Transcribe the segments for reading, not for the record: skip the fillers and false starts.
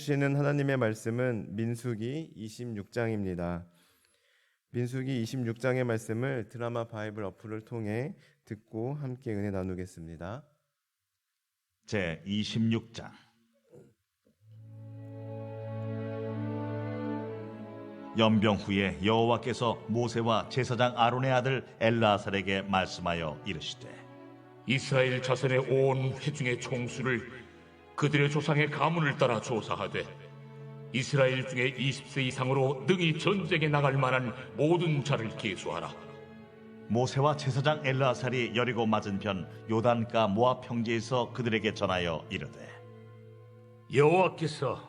주시는 하나님의 말씀은 민수기 26장입니다. 민수기 26장의 말씀을 드라마 바이블 어플을 통해 듣고 함께 은혜 나누겠습니다. 제 26장. 연병 후에 여호와께서 모세와 제사장 아론의 아들 엘르아살에게 말씀하여 이르시되, 이스라엘 자손의 온 회중의 총수를 그들의 조상의 가문을 따라 조사하되 이스라엘 중에 20세 이상으로 능히 전쟁에 나갈 만한 모든 자를 계수하라. 모세와 제사장 엘르아살이 여리고 맞은편 요단가 모압 평지에서 그들에게 전하여 이르되, 여호와께서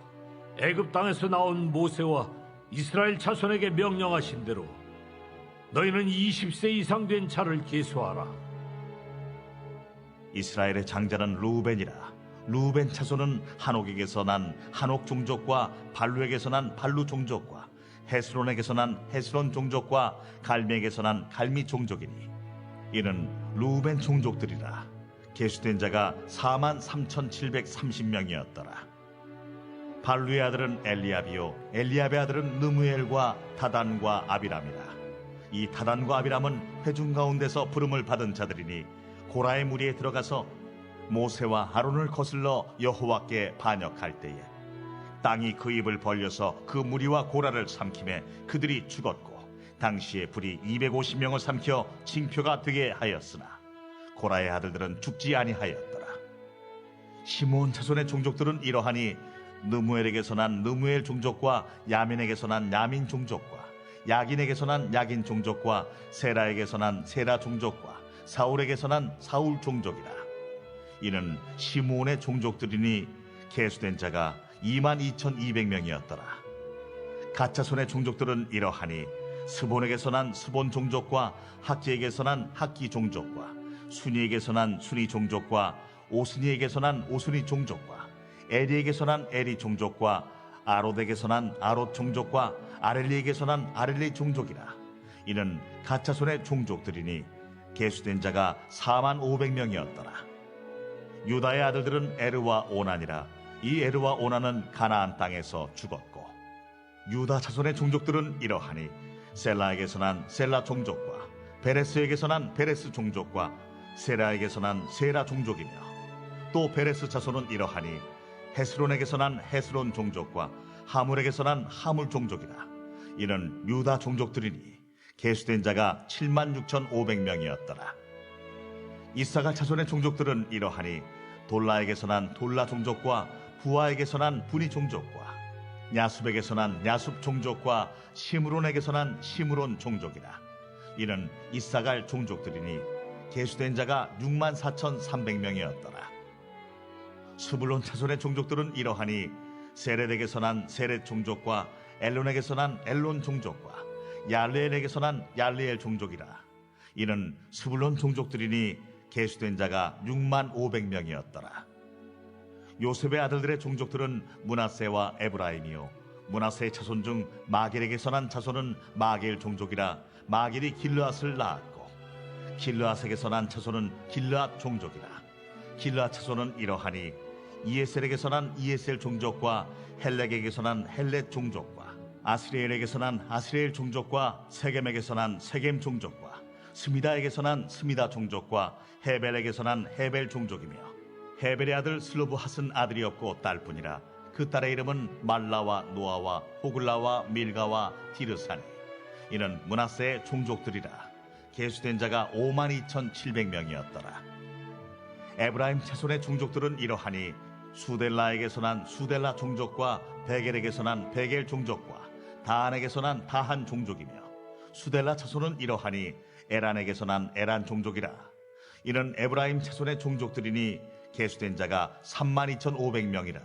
애굽 땅에서 나온 모세와 이스라엘 자손에게 명령하신 대로 너희는 20세 이상 된 자를 계수하라. 이스라엘의 장자는 루벤이라. 루벤 차손은 한옥에게서 난 한옥 종족과 발루에게서 난 발루 종족과 헤스론에게서 난 헤스론 종족과 갈미에게서 난 갈미 종족이니 이는 루벤 종족들이라. 계수된 자가 43,730명이었더라. 발루의 아들은 엘리압이요 엘리압의 아들은 느무엘과 다단과 아비람이라. 이 다단과 아비람은 회중 가운데서 부름을 받은 자들이니 고라의 무리에 들어가서 모세와 아론을 거슬러 여호와께 반역할 때에 땅이 그 입을 벌려서 그 무리와 고라를 삼키매 그들이 죽었고 당시에 불이 250명을 삼켜 징표가 되게 하였으나 고라의 아들들은 죽지 아니하였더라. 시므온 자손의 종족들은 이러하니 느무엘에게서 난 느무엘 종족과 야민에게서 난 야민 종족과 야긴에게서 난 야긴 종족과 세라에게서 난 세라 종족과 사울에게서 난 사울 종족이라. 이는 시므온의 종족들이니 계수된 자가 22,200명이었더라. 갓자손의 종족들은 이러하니 스본에게서 난 스본 종족과 학기에게서 난 학기 종족과 순이에게서 난 순이 종족과 오스니에게서 난 오스니 종족과 에리에게서 난 에리 종족과 아롯에게서 난 아롯 종족과 아렐리에게서 난 아렐리 종족이라. 이는 갓자손의 종족들이니 계수된 자가 45,500명이었더라. 유다의 아들들은 에르와 오난이라. 이 에르와 오난은 가나안 땅에서 죽었고 유다 자손의 종족들은 이러하니 셀라에게서 난 셀라 종족과 베레스에게서 난 베레스 종족과 세라에게서 난 세라 종족이며 또 베레스 자손은 이러하니 헤스론에게서 난 헤스론 종족과 하물에게서 난 하물 종족이라. 이는 유다 종족들이니 계수된 자가 76,500명이었더라. 이사갈 자손의 종족들은 이러하니 돌라에게서 난 돌라 종족과 부하에게서 난 부니 종족과 야숲에게서 난 야숲 종족과 시므론에게서 난 시므론 종족이라. 이는 이사갈 종족들이니 계수된 자가 64,300명이었더라. 스불론 자손의 종족들은 이러하니 세렛에게서 난 세렛 종족과 엘론에게서 난 엘론 종족과 얄레엘에게서 난 얄레엘 종족이라. 이는 스불론 종족들이니 계수된 자가 65,000명이었더라. 요셉의 아들들의 종족들은 므낫세와 에브라임이요 므낫세의 자손 중 마겔에게서 난 자손은 마겔 종족이라. 마겔이 길르앗을 낳았고 길르앗에게서 난 자손은 길르앗 종족이라. 길르앗 자손은 이러하니 이에셀에게서 난 이에셀 종족과 헬렉에게서 난 헬렉 종족과 아스리엘에게서 난 아스리엘 종족과 세겜에게서 난 세겜 종족과 스미다에게서 난 스미다 종족과 헤벨에게서 난 헤벨 종족이며 헤벨의 아들 슬로브핫은 아들이 없고 딸뿐이라. 그 딸의 이름은 말라와 노아와 호글라와 밀가와 디르사니. 이는 므낫세의 종족들이라. 계수된 자가 52,700명이었더라. 에브라임 자손의 종족들은 이러하니 수델라에게서 난 수델라 종족과 베겔에게서 난 베겔 종족과 다한에게서 난 다한 종족이며 수델라 자손은 이러하니 에란에게서 난 에란 종족이라. 이는 에브라임 자손의 종족들이니 계수된 자가 32,500명이라.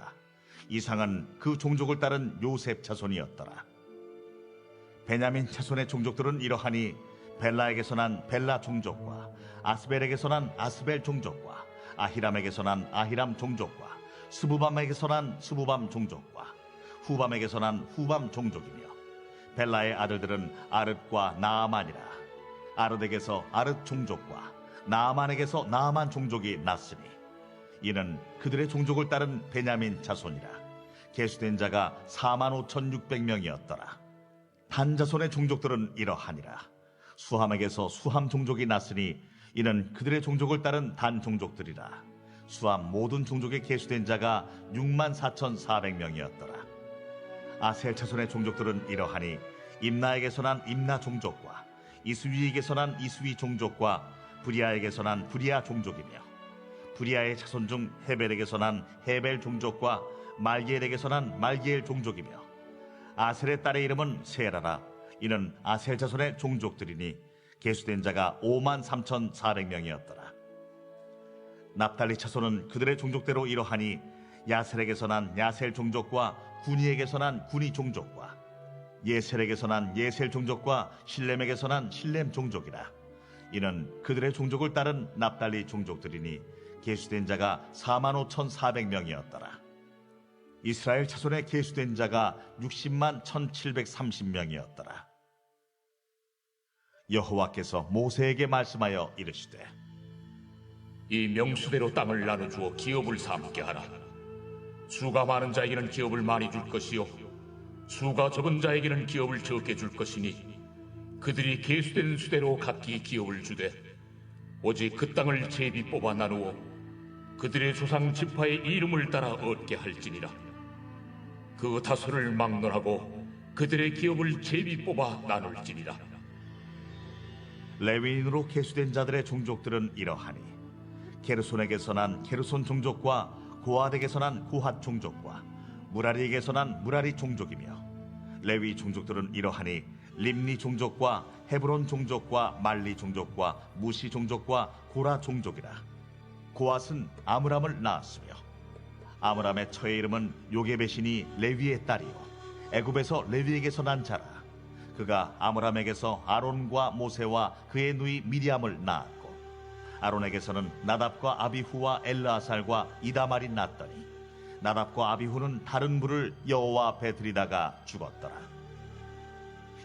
이상은 그 종족을 따른 요셉 자손이었더라. 베냐민 자손의 종족들은 이러하니 벨라에게서 난 벨라 종족과 아스벨에게서 난 아스벨 종족과 아히람에게서 난 아히람 종족과 스부밤에게서 난 스부밤 종족과 후밤에게서 난 후밤 종족이며 벨라의 아들들은 아릇과 나아만이라. 아릇에게서 아릇 종족과 나아만에게서 나아만 종족이 났으니 이는 그들의 종족을 따른 베냐민 자손이라. 계수된 자가 45,600명이었더라. 단 자손의 종족들은 이러하니라. 수함에게서 수함 종족이 났으니 이는 그들의 종족을 따른 단 종족들이라. 수함 모든 종족에 계수된 자가 64,400명이었더라. 아셀 자손의 종족들은 이러하니 임나에게서 난 임나 종족과 이스위에게서 난 이스위 종족과 브리아에게서 난 브리아 종족이며 브리아의 자손 중 헤벨에게서 난 헤벨 종족과 말기엘에게서 난 말기엘 종족이며 아셀의 딸의 이름은 세라라. 이는 아셀 자손의 종족들이니 계수된 자가 53,400명이었더라. 납달리 자손은 그들의 종족대로 이러하니 야셀에게서 난 야셀 종족과 구니에게서 난 구니 종족과 예셀에게서 난 예셀 종족과 실렘에게서 난 실렘 종족이라. 이는 그들의 종족을 따른 납달리 종족들이니 계수된 자가 45,400명이었더라. 이스라엘 자손에 계수된 자가 60만 1,730명이었더라. 여호와께서 모세에게 말씀하여 이르시되 이 명수대로 땅을 나눠주어 기업을 삼게 하라. 수가 많은 자에게는 기업을 많이 줄 것이요 수가 적은 자에게는 기업을 적게 줄 것이니 그들이 계수된 수대로 각기 기업을 주되 오직 그 땅을 제비 뽑아 나누어 그들의 조상 지파의 이름을 따라 얻게 할지니라. 그 다소를 막론하고 그들의 기업을 제비 뽑아 나눌지니라. 레위인으로 계수된 자들의 종족들은 이러하니 게르손에게서 난 게르손 종족과 고핫에게서 난 고핫 종족과 무라리에게서 난 무라리 종족이며 레위 종족들은 이러하니 림니 종족과 헤브론 종족과 말리 종족과 무시 종족과 고라 종족이라. 고핫은 아므람을 낳았으며 아므람의 처의 이름은 요게벳이니 레위의 딸이요 애굽에서 레위에게서 난 자라. 그가 아므람에게서 아론과 모세와 그의 누이 미리암을 낳았고 아론에게서는 나답과 아비후와 엘르아살과 이다말이 낳았더니 나답과 아비후는 다른 불을 여호와 앞에 들이다가 죽었더라.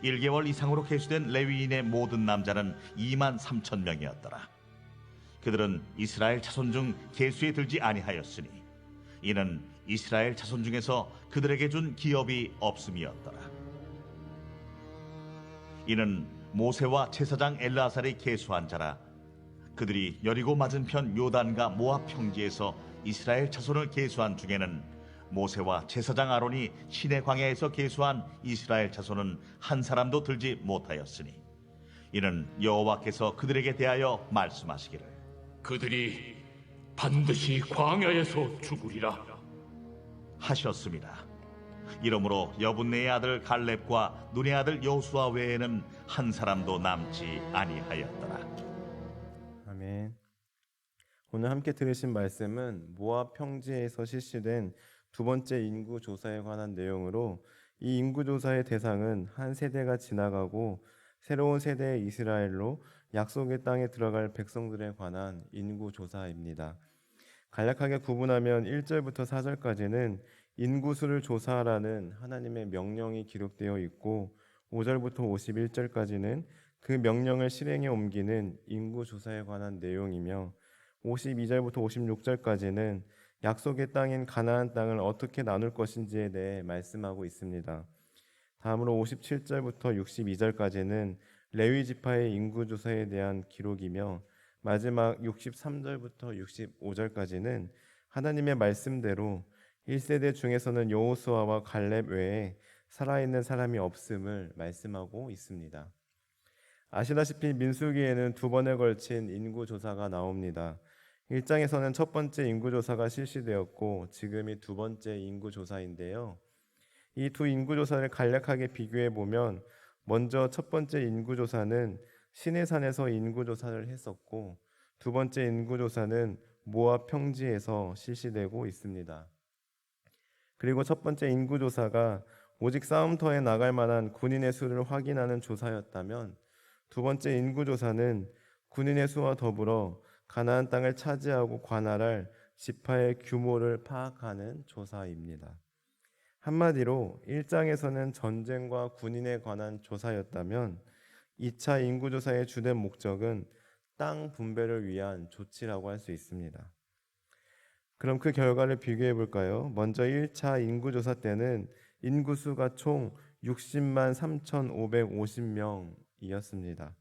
1개월 이상으로 계수된 레위인의 모든 남자는 23,000명이었더라. 그들은 이스라엘 자손 중 계수에 들지 아니하였으니 이는 이스라엘 자손 중에서 그들에게 준 기업이 없음이었더라. 이는 모세와 제사장 엘르아살이 계수한 자라. 그들이 여리고 맞은편 요단과 모압 평지에서 이스라엘 자손을 계수한 중에는 모세와 제사장 아론이 시내 광야에서 계수한 이스라엘 자손은 한 사람도 들지 못하였으니 이는 여호와께서 그들에게 대하여 말씀하시기를 그들이 반드시 광야에서 죽으리라 하셨습니다. 이러므로 여분네의 아들 갈렙과 눈의 아들 여호수아 외에는 한 사람도 남지 아니하였더라. 아멘. 오늘 함께 들으신 말씀은 모압 평지에서 실시된 두 번째 인구 조사에 관한 내용으로 이 인구 조사의 대상은 한 세대가 지나가고 새로운 세대의 이스라엘로 약속의 땅에 들어갈 백성들에 관한 인구 조사입니다. 간략하게 구분하면 1절부터 4절까지는 인구수를 조사하라는 하나님의 명령이 기록되어 있고 5절부터 51절까지는 그 명령을 실행에 옮기는 인구 조사에 관한 내용이며 52절부터 56절까지는 약속의 땅인 가나안 땅을 어떻게 나눌 것인지에 대해 말씀하고 있습니다. 다음으로 57절부터 62절까지는 레위 지파의 인구 조사에 대한 기록이며 마지막 63절부터 65절까지는 하나님의 말씀대로 1세대 중에서는 여호수아와 갈렙 외에 살아있는 사람이 없음을 말씀하고 있습니다. 아시다시피 민수기에는 두 번에 걸친 인구조사가 나옵니다. 1장에서는 첫 번째 인구조사가 실시되었고 지금이 두 번째 인구조사인데요. 이 두 인구조사를 간략하게 비교해 보면 먼저 첫 번째 인구조사는 시내산에서 인구조사를 했었고 두 번째 인구조사는 모압 평지에서 실시되고 있습니다. 그리고 첫 번째 인구조사가 오직 싸움터에 나갈 만한 군인의 수를 확인하는 조사였다면 두 번째 인구조사는 군인의 수와 더불어 가나안 땅을 차지하고 관할할 지파의 규모를 파악하는 조사입니다. 한마디로 1장에서는 전쟁과 군인에 관한 조사였다면 2차 인구조사의 주된 목적은 땅 분배를 위한 조치라고 할 수 있습니다. 그럼 그 결과를 비교해 볼까요? 먼저 1차 인구조사 때는 인구수가 총 60만 3,550명이었습니다.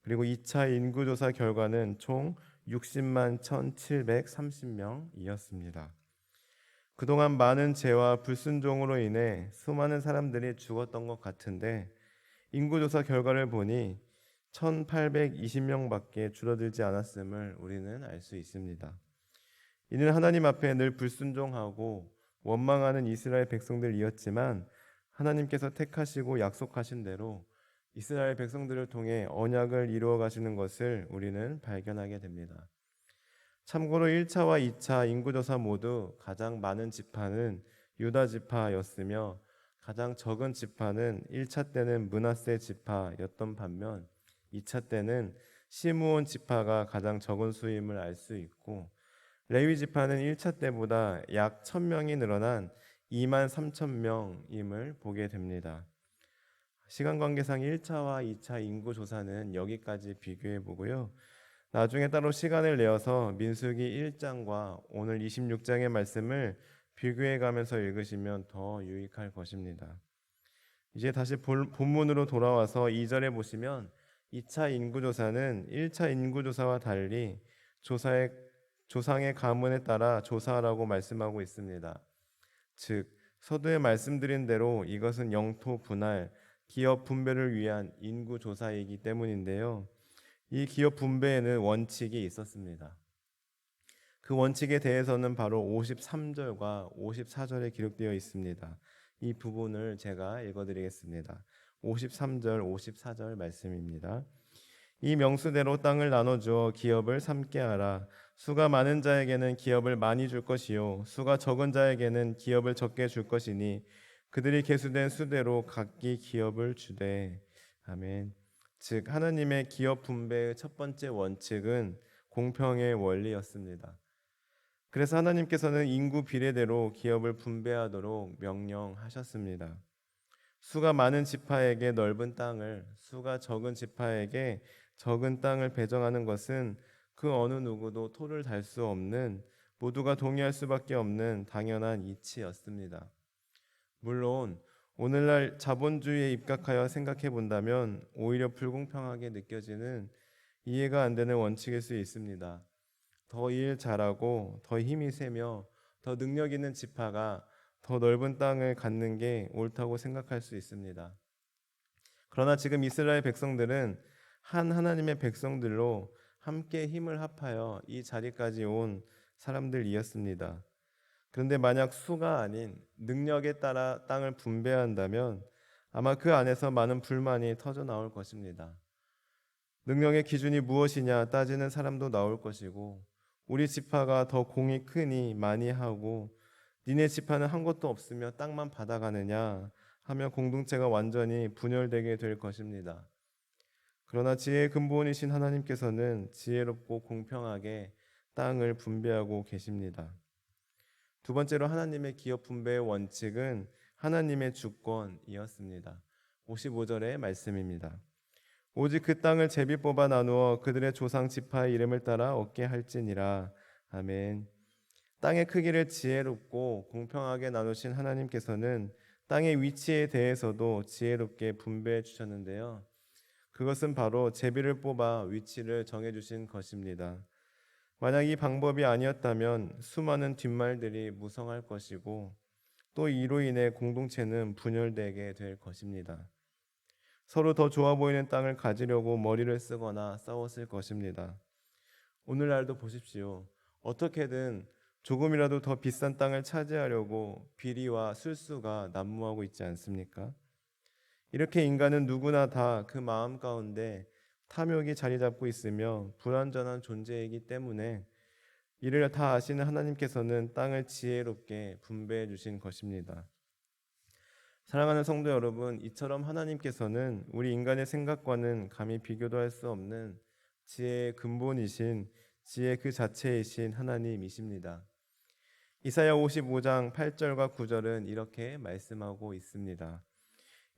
그리고 2차 인구조사 결과는 총 60만 1,730명이었습니다. 그동안 많은 죄와 불순종으로 인해 수많은 사람들이 죽었던 것 같은데 인구조사 결과를 보니 1,820명밖에 줄어들지 않았음을 우리는 알 수 있습니다. 이는 하나님 앞에 늘 불순종하고 원망하는 이스라엘 백성들이었지만 하나님께서 택하시고 약속하신 대로 이스라엘 백성들을 통해 언약을 이루어 가시는 것을 우리는 발견하게 됩니다. 참고로 1차와 2차 인구조사 모두 가장 많은 지파는 유다 지파였으며 가장 적은 지파는 1차 때는 므낫세 지파였던 반면 2차 때는 시므온 지파가 가장 적은 수임을 알 수 있고 레위 지파는 1차 때보다 약 1,000명이 늘어난 2만 3천 명임을 보게 됩니다. 시간 관계상 1차와 2차 인구조사는 여기까지 비교해 보고요. 나중에 따로 시간을 내어서 민수기 1장과 오늘 26장의 말씀을 비교해 가면서 읽으시면 더 유익할 것입니다. 이제 다시 본문으로 돌아와서 2절에 보시면 2차 인구조사는 1차 인구조사와 달리 조상의 가문에 따라 조사하라고 말씀하고 있습니다. 즉 서두에 말씀드린 대로 이것은 영토 분할, 기업 분배를 위한 인구조사이기 때문인데요. 이 기업 분배에는 원칙이 있었습니다. 그 원칙에 대해서는 바로 53절과 54절에 기록되어 있습니다. 이 부분을 제가 읽어드리겠습니다. 53절, 54절 말씀입니다. 이 명수대로 땅을 나눠주어 기업을 삼게 하라. 수가 많은 자에게는 기업을 많이 줄 것이요 수가 적은 자에게는 기업을 적게 줄 것이니 그들이 계수된 수대로 각기 기업을 주되. 아멘. 즉 하나님의 기업 분배의 첫 번째 원칙은 공평의 원리였습니다. 그래서 하나님께서는 인구 비례대로 기업을 분배하도록 명령하셨습니다. 수가 많은 지파에게 넓은 땅을, 수가 적은 지파에게 적은 땅을 배정하는 것은 그 어느 누구도 토를 달 수 없는, 모두가 동의할 수밖에 없는 당연한 이치였습니다. 물론 오늘날 자본주의에 입각하여 생각해 본다면 오히려 불공평하게 느껴지는 이해가 안 되는 원칙일 수 있습니다. 더 일 잘하고 더 힘이 세며 더 능력 있는 지파가 더 넓은 땅을 갖는 게 옳다고 생각할 수 있습니다. 그러나 지금 이스라엘 백성들은 한 하나님의 백성들로 함께 힘을 합하여 이 자리까지 온 사람들이었습니다. 그런데 만약 수가 아닌 능력에 따라 땅을 분배한다면 아마 그 안에서 많은 불만이 터져 나올 것입니다. 능력의 기준이 무엇이냐 따지는 사람도 나올 것이고, 우리 지파가 더 공이 크니 많이 하고 니네 지파는 한 것도 없으며 땅만 받아가느냐 하며 공동체가 완전히 분열되게 될 것입니다. 그러나 지혜의 근본이신 하나님께서는 지혜롭고 공평하게 땅을 분배하고 계십니다. 두 번째로 하나님의 기업 분배의 원칙은 하나님의 주권이었습니다. 55절의 말씀입니다. 오직 그 땅을 제비 뽑아 나누어 그들의 조상 지파의 이름을 따라 얻게 할지니라. 아멘. 땅의 크기를 지혜롭고 공평하게 나누신 하나님께서는 땅의 위치에 대해서도 지혜롭게 분배해 주셨는데요. 그것은 바로 제비를 뽑아 위치를 정해 주신 것입니다. 만약 이 방법이 아니었다면 수많은 뒷말들이 무성할 것이고 또 이로 인해 공동체는 분열되게 될 것입니다. 서로 더 좋아 보이는 땅을 가지려고 머리를 쓰거나 싸웠을 것입니다. 오늘날도 보십시오. 어떻게든 조금이라도 더 비싼 땅을 차지하려고 비리와 술수가 난무하고 있지 않습니까? 이렇게 인간은 누구나 다 그 마음 가운데 탐욕이 자리 잡고 있으며 불완전한 존재이기 때문에 이를 다 아시는 하나님께서는 땅을 지혜롭게 분배해 주신 것입니다. 사랑하는 성도 여러분, 이처럼 하나님께서는 우리 인간의 생각과는 감히 비교도 할 수 없는 지혜의 근본이신, 지혜 그 자체이신 하나님이십니다. 이사야 55장 8절과 9절은 이렇게 말씀하고 있습니다.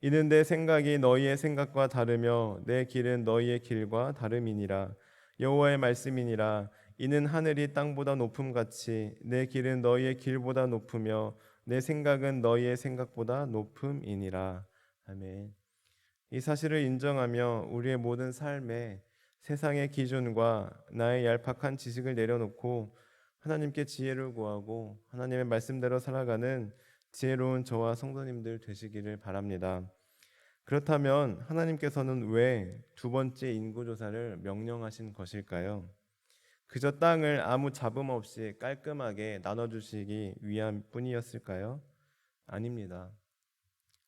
이는 내 생각이 너희의 생각과 다르며 내 길은 너희의 길과 다름이니라. 여호와의 말씀이니라. 이는 하늘이 땅보다 높음같이 내 길은 너희의 길보다 높으며 내 생각은 너희의 생각보다 높음이니라. 아멘. 이 사실을 인정하며 우리의 모든 삶에 세상의 기준과 나의 얄팍한 지식을 내려놓고 하나님께 지혜를 구하고 하나님의 말씀대로 살아가는 지혜로운 저와 성도님들 되시기를 바랍니다. 그렇다면 하나님께서는 왜 두 번째 인구조사를 명령하신 것일까요? 그저 땅을 아무 잡음 없이 깔끔하게 나눠주시기 위함 뿐이었을까요? 아닙니다.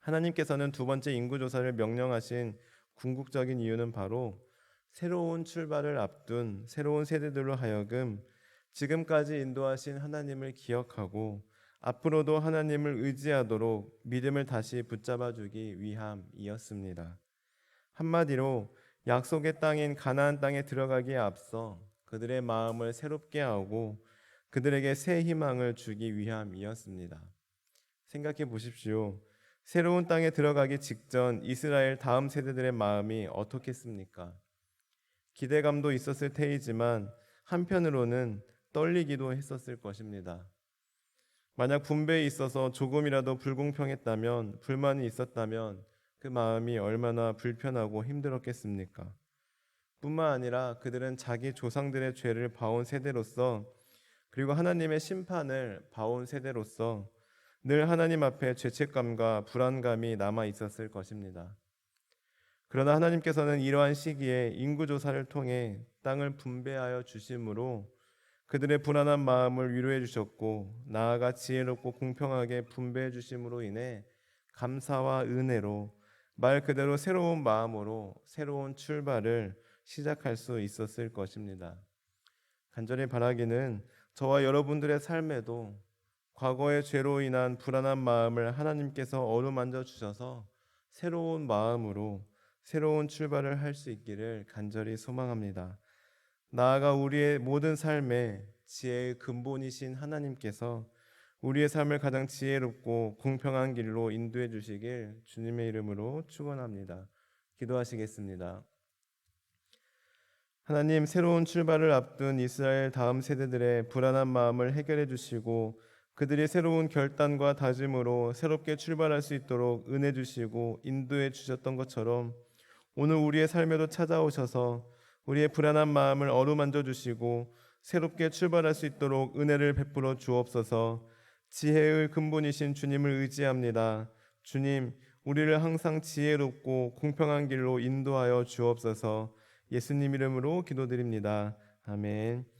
하나님께서는 두 번째 인구조사를 명령하신 궁극적인 이유는 바로 새로운 출발을 앞둔 새로운 세대들로 하여금 지금까지 인도하신 하나님을 기억하고 앞으로도 하나님을 의지하도록 믿음을 다시 붙잡아주기 위함이었습니다. 한마디로 약속의 땅인 가나안 땅에 들어가기에 앞서 그들의 마음을 새롭게 하고 그들에게 새 희망을 주기 위함이었습니다. 생각해 보십시오. 새로운 땅에 들어가기 직전 이스라엘 다음 세대들의 마음이 어떻겠습니까? 기대감도 있었을 테이지만 한편으로는 떨리기도 했었을 것입니다. 만약 분배에 있어서 조금이라도 불공평했다면, 불만이 있었다면 그 마음이 얼마나 불편하고 힘들었겠습니까? 뿐만 아니라 그들은 자기 조상들의 죄를 봐온 세대로서, 그리고 하나님의 심판을 봐온 세대로서 늘 하나님 앞에 죄책감과 불안감이 남아 있었을 것입니다. 그러나 하나님께서는 이러한 시기에 인구조사를 통해 땅을 분배하여 주심으로 그들의 불안한 마음을 위로해 주셨고, 나아가 지혜롭고 공평하게 분배해 주심으로 인해 감사와 은혜로 말 그대로 새로운 마음으로 새로운 출발을 시작할 수 있었을 것입니다. 간절히 바라기는 저와 여러분들의 삶에도 과거의 죄로 인한 불안한 마음을 하나님께서 어루만져 주셔서 새로운 마음으로 새로운 출발을 할 수 있기를 간절히 소망합니다. 나아가 우리의 모든 삶에 지혜의 근본이신 하나님께서 우리의 삶을 가장 지혜롭고 공평한 길로 인도해 주시길 주님의 이름으로 축원합니다. 기도하시겠습니다. 하나님, 새로운 출발을 앞둔 이스라엘 다음 세대들의 불안한 마음을 해결해 주시고 그들이 새로운 결단과 다짐으로 새롭게 출발할 수 있도록 은혜 주시고 인도해 주셨던 것처럼 오늘 우리의 삶에도 찾아오셔서 우리의 불안한 마음을 어루만져 주시고 새롭게 출발할 수 있도록 은혜를 베풀어 주옵소서. 지혜의 근본이신 주님을 의지합니다. 주님, 우리를 항상 지혜롭고 공평한 길로 인도하여 주옵소서. 예수님 이름으로 기도드립니다. 아멘.